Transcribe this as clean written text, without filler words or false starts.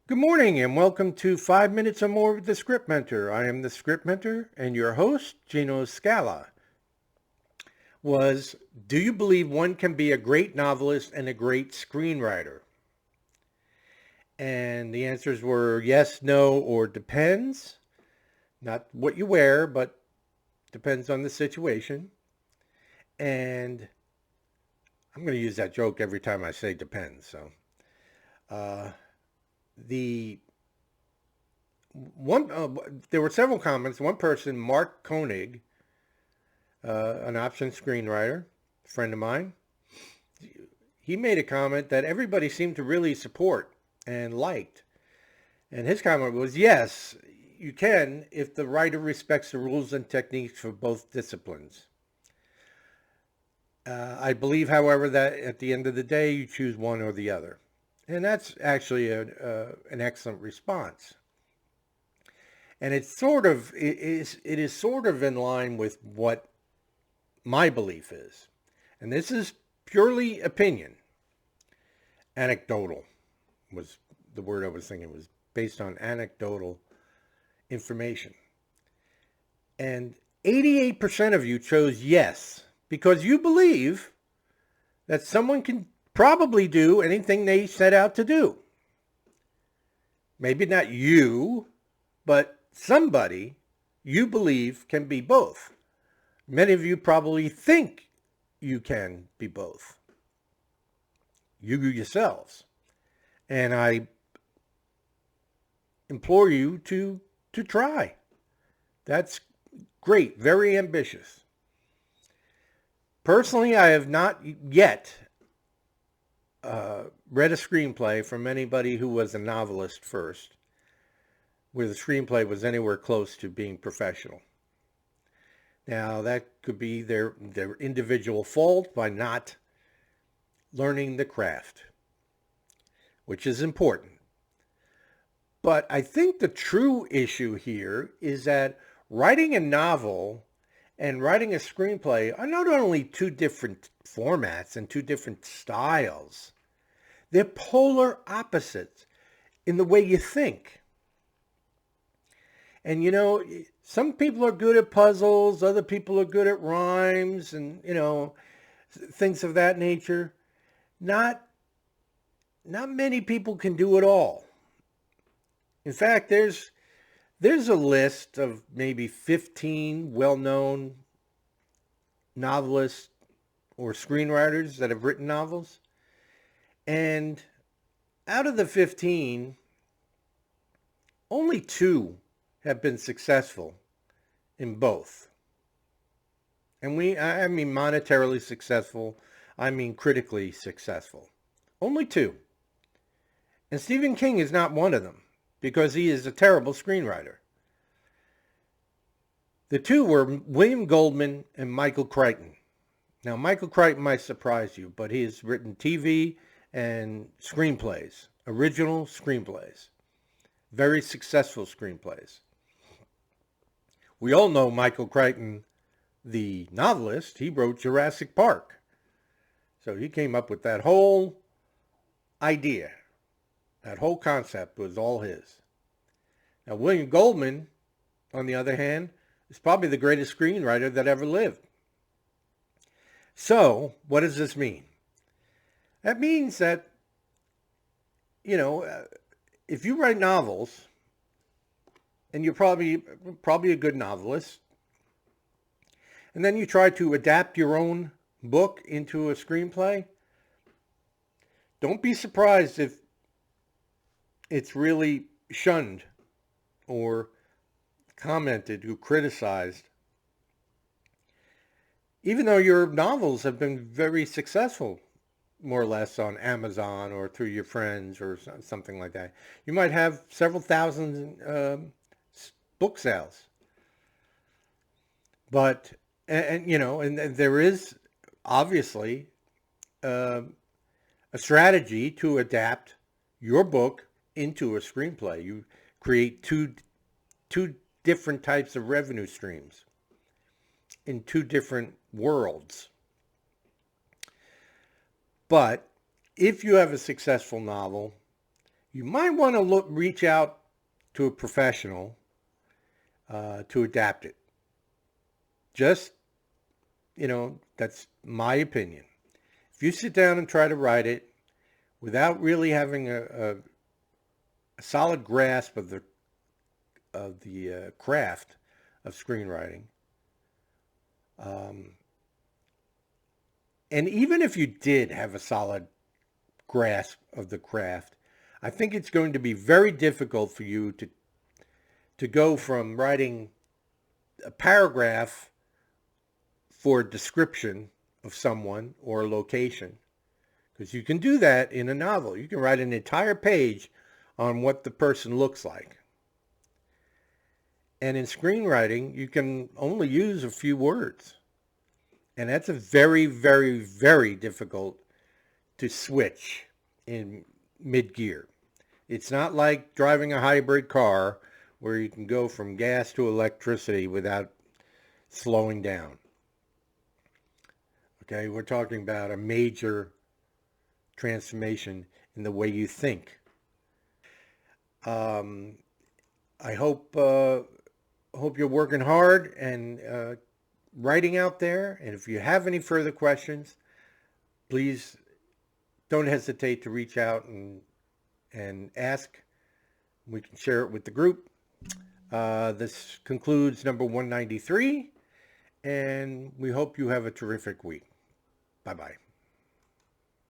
Good morning and welcome to 5 Minutes or More with the Script Mentor. I am the Script Mentor and your host, Gino Scala. Do you believe one can be a great novelist and a great screenwriter? And the answers were yes, no, or depends. Not what you wear, but depends on the situation. And I'm going to use that joke every time I say depends. Uh, the one there were several comments. One person, Mark Koenig, an option screenwriter, a friend of mine, he made a comment that everybody seemed to really support and liked. And his comment was, yes, you can if the writer respects the rules and techniques for both disciplines. I believe, however, that at the end of the day, you choose one or the other. And that's actually an excellent response. And it is sort of in line with what my belief is. And this is purely opinion. Anecdotal was the word I was thinking. It was based on anecdotal information. And 88% of you chose yes, because you believe that someone can probably do anything they set out to do. Maybe not you, but somebody you believe can be both. Many of you probably think you can be both. You yourselves. And I implore you to try. That's great, very ambitious. Personally, I have not yet read a screenplay from anybody who was a novelist first, where the screenplay was anywhere close to being professional. Now, that could be their individual fault by not learning the craft, which is important. But I think the true issue here is that writing a novel and writing a screenplay are not only two different formats and two different styles, they're polar opposites in the way you think. And, you know, some people are good at puzzles, other people are good at rhymes and, things of that nature. Not many people can do it all. In fact, there's a list of maybe 15 well-known novelists or screenwriters that have written novels. And out of the 15, only 2 have been successful in both. And I mean monetarily successful, I mean critically successful. Only 2. And Stephen King is not one of them, because he is a terrible screenwriter. The 2 were William Goldman and Michael Crichton. Now, Michael Crichton might surprise you, but he has written TV and screenplays, original screenplays, very successful screenplays. We all know Michael Crichton, the novelist. He wrote Jurassic Park. So he came up with that whole idea. That whole concept was all his. Now, William Goldman, on the other hand, is probably the greatest screenwriter that ever lived. So, what does this mean? That means that, if you write novels, and you're probably a good novelist, and then you try to adapt your own book into a screenplay, don't be surprised if it's really shunned or commented or criticized, even though your novels have been very successful, more or less, on Amazon or through your friends or something like that. You might have several thousand book sales. But, and there is obviously a strategy to adapt your book into a screenplay. You create two different types of revenue streams in 2 different worlds. But if you have a successful novel, you might want to reach out to a professional to adapt it. Just, that's my opinion. If you sit down and try to write it without really having a solid grasp of the craft of screenwriting, and even if you did have a solid grasp of the craft, I think it's going to be very difficult for you to go from writing a paragraph for a description of someone or a location, because you can do that in a novel. You can write an entire page on what the person looks like. And in screenwriting, you can only use a few words. And that's a very, very, very difficult to switch in mid-gear. It's not like driving a hybrid car where you can go from gas to electricity without slowing down. Okay, we're talking about a major transformation in the way you think. I hope you're working hard and writing out there. And if you have any further questions, please don't hesitate to reach out and ask. We can share it with the group. This concludes number 193, and we hope you have a terrific week. Bye-bye.